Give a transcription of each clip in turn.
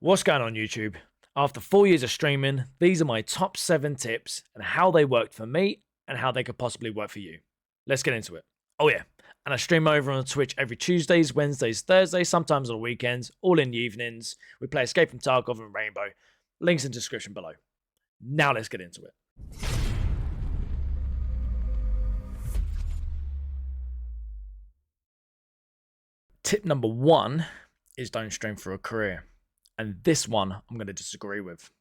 What's going on YouTube? After 4 years of streaming, these are my top 7 tips and how they worked for me and how they could possibly work for you. Let's get into it. Oh yeah, and I stream over on Twitch every Tuesdays, Wednesdays, Thursdays, sometimes on weekends, all in the evenings. We play Escape from Tarkov and Rainbow. Links in the description below. Now let's get into it. Tip number 1 is don't stream for a career. And this one I'm going to disagree with.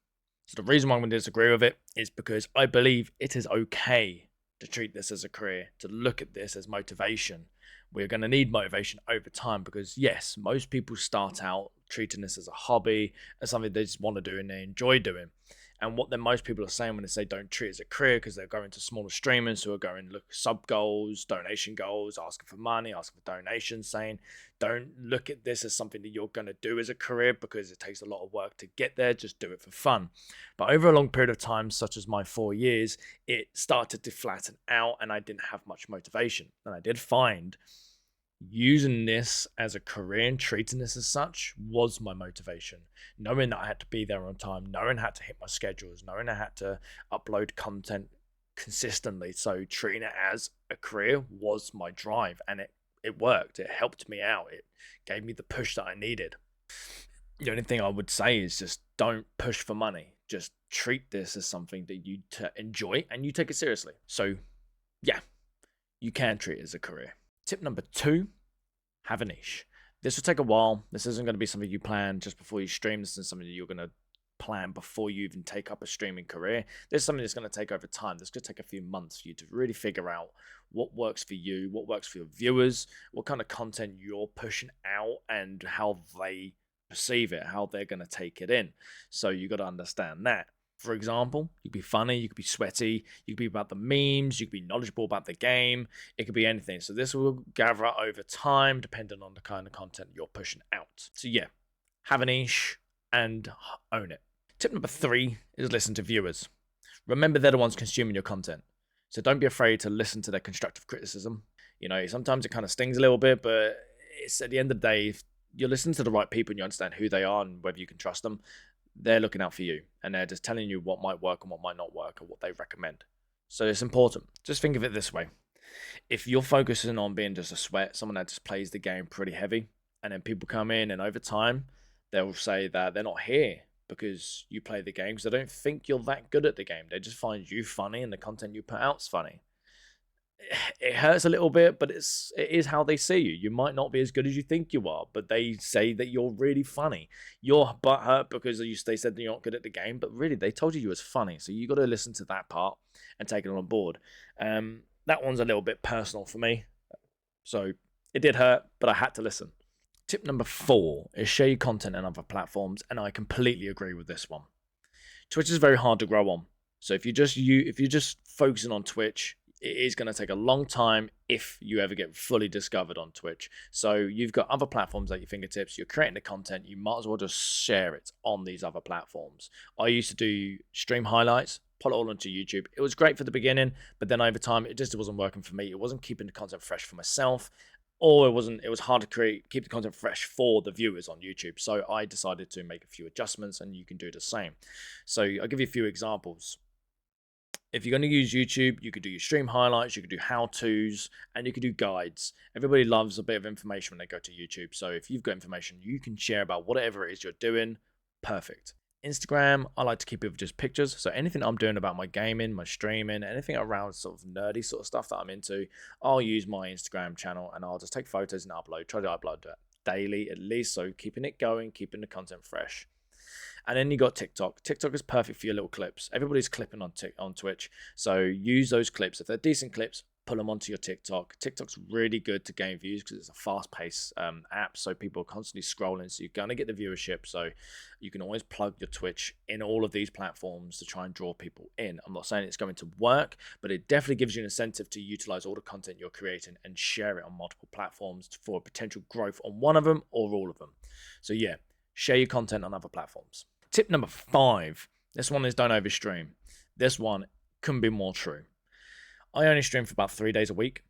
So the reason why I'm going to disagree with it is because I believe it is okay to treat this as a career, to look at this as motivation. We're going to need motivation over time because yes, most people start out treating this as a hobby, as something they just want to do and they enjoy doing. And what then most people are saying when they say don't treat it as a career, because they're going to smaller streamers who are going look sub goals, donation goals, asking for money, asking for donations, saying don't look at this as something that you're going to do as a career because it takes a lot of work to get there. Just do it for fun. But over a long period of time, such as my 4 years, it started to flatten out and I didn't have much motivation. And I did find using this as a career and treating this as such was my motivation. Knowing that I had to be there on time, knowing I had to hit my schedules, knowing I had to upload content consistently. So treating it as a career was my drive, and it worked. It helped me out. It gave me the push that I needed. The only thing I would say is just don't push for money. Just treat this as something that you enjoy and you take it seriously. So yeah, you can treat it as a career. Tip number 2, have a niche. This will take a while. This isn't going to be something you plan just before you stream. This is something that you're going to plan before you even take up a streaming career. This is something that's going to take over time. This could take a few months for you to really figure out what works for you, what works for your viewers, what kind of content you're pushing out, and how they perceive it, how they're going to take it in. So you got to understand that. For example, you could be funny, you could be sweaty, you could be about the memes, you could be knowledgeable about the game, it could be anything. So this will gather over time depending on the kind of content you're pushing out. So yeah, have a niche and own it. Tip number 3 is listen to viewers. Remember, they're the ones consuming your content. So don't be afraid to listen to their constructive criticism. You know, sometimes it kind of stings a little bit, but it's at the end of the day, if you're listening to the right people and you understand who they are and whether you can trust them, they're looking out for you and they're just telling you what might work and what might not work or what they recommend. So it's important. Just think of it this way. If you're focusing on being just a sweat, someone that just plays the game pretty heavy, and then people come in and over time, they'll say that they're not here because you play the game because they don't think you're that good at the game. They just find you funny and the content you put out's funny. It hurts a little bit, but it is how they see you. You might not be as good as you think you are, but they say that you're really funny. You're butthurt because they said that you're not good at the game, but really they told you was funny. So you got to listen to that part and take it on board. That one's a little bit personal for me, so it did hurt, but I had to listen. Tip number 4 is share your content on other platforms, and I completely agree with this one. Twitch is very hard to grow on, so if you're just focusing on Twitch, it is going to take a long time if you ever get fully discovered on Twitch. So you've got other platforms at your fingertips. You're creating the content. You might as well just share it on these other platforms. I used to do stream highlights, put it all onto YouTube. It was great for the beginning, but then over time, it just wasn't working for me. It wasn't keeping the content fresh for myself, or it was hard to keep the content fresh for the viewers on YouTube. So I decided to make a few adjustments, and you can do the same. So I'll give you a few examples. If you're going to use YouTube, you could do your stream highlights, you could do how-tos, and you could do guides. Everybody loves a bit of information when they go to YouTube. So if you've got information you can share about whatever it is you're doing, perfect. Instagram, I like to keep it with just pictures. So anything I'm doing about my gaming, my streaming, anything around sort of nerdy sort of stuff that I'm into, I'll use my Instagram channel and I'll just take photos and upload. Try to upload that daily at least. So keeping it going, keeping the content fresh. And then you got TikTok. TikTok is perfect for your little clips. Everybody's clipping on Twitch. So use those clips. If they're decent clips, pull them onto your TikTok. TikTok's really good to gain views because it's a fast-paced app. So people are constantly scrolling. So you're going to get the viewership. So you can always plug your Twitch in all of these platforms to try and draw people in. I'm not saying it's going to work, but it definitely gives you an incentive to utilize all the content you're creating and share it on multiple platforms for potential growth on one of them or all of them. So yeah, share your content on other platforms. Tip number 5, this one is don't overstream. This one couldn't be more true. I only stream for about 3 days a week.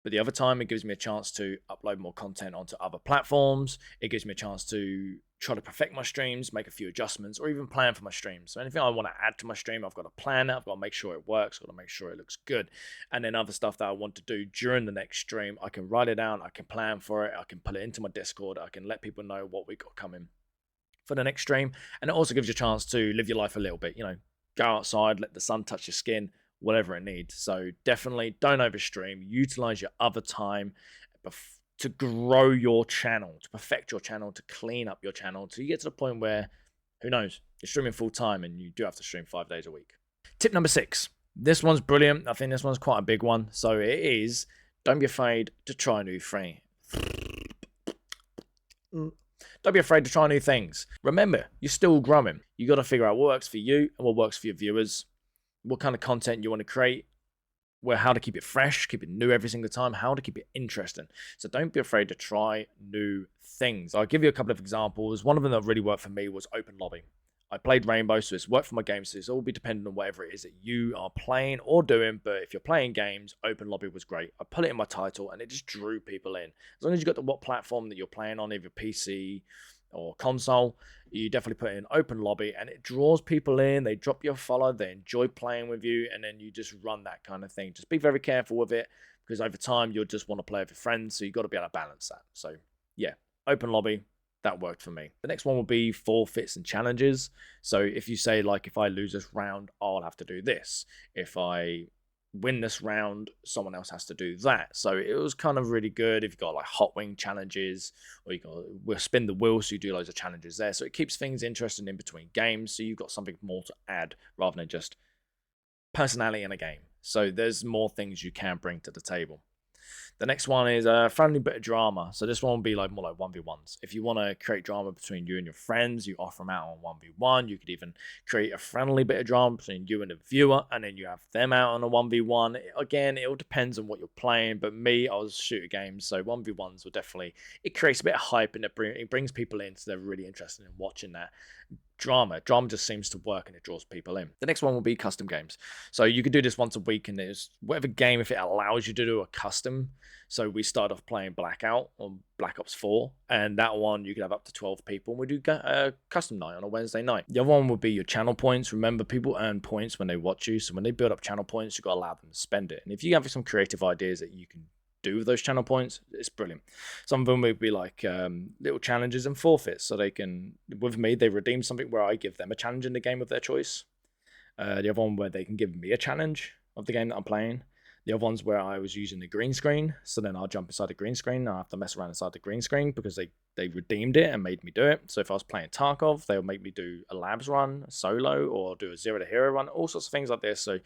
But the other time, it gives me a chance to upload more content onto other platforms. It gives me a chance to try to perfect my streams, make a few adjustments, or even plan for my streams. So anything I want to add to my stream, I've got to plan it. I've got to make sure it works. I've got to make sure it looks good. And then other stuff that I want to do during the next stream, I can write it down. I can plan for it. I can put it into my Discord. I can let people know what we got coming for the next stream. And it also gives you a chance to live your life a little bit. Go outside, let the sun touch your skin, whatever it needs. So definitely don't overstream. Utilize your other time to grow your channel, to perfect your channel, to clean up your channel, till you get to the point where, who knows, you're streaming full time and you do have to stream 5 days a week. Tip number 6. This one's brilliant. I think this one's quite a big one. So it is, don't be afraid to try new things. Don't be afraid to try new things. Remember, you're still growing. You got to figure out what works for you and what works for your viewers, what kind of content you want to create, how to keep it fresh, keep it new every single time, how to keep it interesting. So don't be afraid to try new things. I'll give you a couple of examples. One of them that really worked for me was open lobby. I played Rainbow, so it's worked for my games. So it's all be dependent on whatever it is that you are playing or doing. But if you're playing games, open lobby was great. I put it in my title and it just drew people in. As long as you got what platform that you're playing on, either PC or console, you definitely put in open lobby and it draws people in. They drop your follow, they enjoy playing with you, and then you just run that kind of thing. Just be very careful with it, because over time you'll just want to play with your friends, so you've got to be able to balance that. So yeah, open lobby, that worked for me. The next one will be forfeits and challenges. So if you say, like, if I lose this round, I'll have to do this. If I win this round, someone else has to do that. So it was kind of really good if you've got like hot wing challenges, or we'll spin the wheel, so you do loads of challenges there. So it keeps things interesting in between games, so you've got something more to add rather than just personality in a game. So there's more things you can bring to the table. The next one is a friendly bit of drama. So this one will be more like 1v1s. If you want to create drama between you and your friends, you offer them out on 1v1. You could even create a friendly bit of drama between you and the viewer, and then you have them out on a 1v1. Again, it all depends on what you're playing, but me, I was shooter games, so 1v1s will definitely, it creates a bit of hype and it brings people in, so they're really interested in watching that. Drama just seems to work and it draws people in. The next one will be custom games. So you could do this once a week, and there's whatever game, if it allows you to do a custom. So we start off playing Blackout on Black Ops 4, and that one you could have up to 12 people, and we do a custom night on a Wednesday night. The other one would be your channel points. Remember, people earn points when they watch you, so when they build up channel points, you've got to allow them to spend it. And if you have some creative ideas that you can do with those channel points, it's brilliant. Some of them would be like little challenges and forfeits, so they can, with me, they redeem something where I give them a challenge in the game of their choice. The other one where they can give me a challenge of the game that I'm playing. The other one's where I was using the green screen, so then I'll jump inside the green screen. I have to mess around inside the green screen because they redeemed it and made me do it. So if I was playing Tarkov, they would make me do a labs run, a solo, or do a zero to hero run, all sorts of things like this. So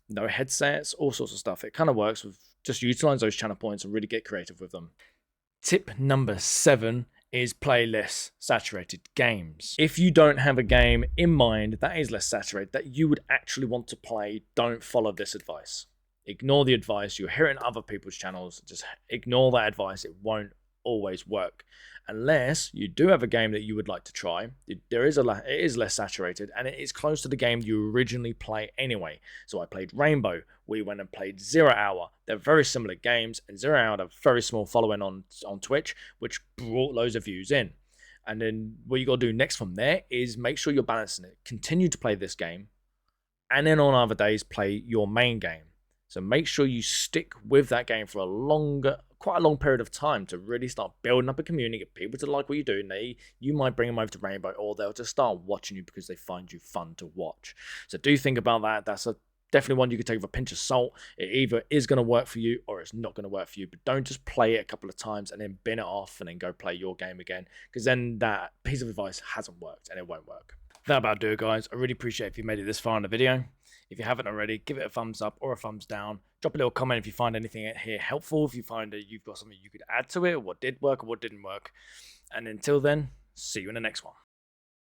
no headsets, all sorts of stuff. It kind of works with just utilize those channel points and really get creative with them. Tip number 7 is play less saturated games. If you don't have a game in mind that is less saturated, that you would actually want to play, don't follow this advice. Ignore the advice. You're hearing other people's channels. Just ignore that advice. It won't always work. Unless you do have a game that you would like to try. It is less saturated, and it is close to the game you originally play anyway. So I played Rainbow. We went and played 0 Hour. They're very similar games, and 0 Hour had a very small following on Twitch, which brought loads of views in. And then what you got to do next from there is make sure you're balancing it. Continue to play this game, and then on other days play your main game. So make sure you stick with that game for quite a long period of time to really start building up a community, get people to like what you do. And you might bring them over to Rainbow, or they'll just start watching you because they find you fun to watch. So do think about that. That's definitely one you could take with a pinch of salt. It either is going to work for you or it's not going to work for you. But don't just play it a couple of times and then bin it off and then go play your game again, because then that piece of advice hasn't worked and it won't work. That about do it, guys. I really appreciate if you made it this far in the video. If you haven't already, give it a thumbs up or a thumbs down. Drop a little comment if you find anything here helpful, if you find that you've got something you could add to it, or what did work or what didn't work. And until then, see you in the next one.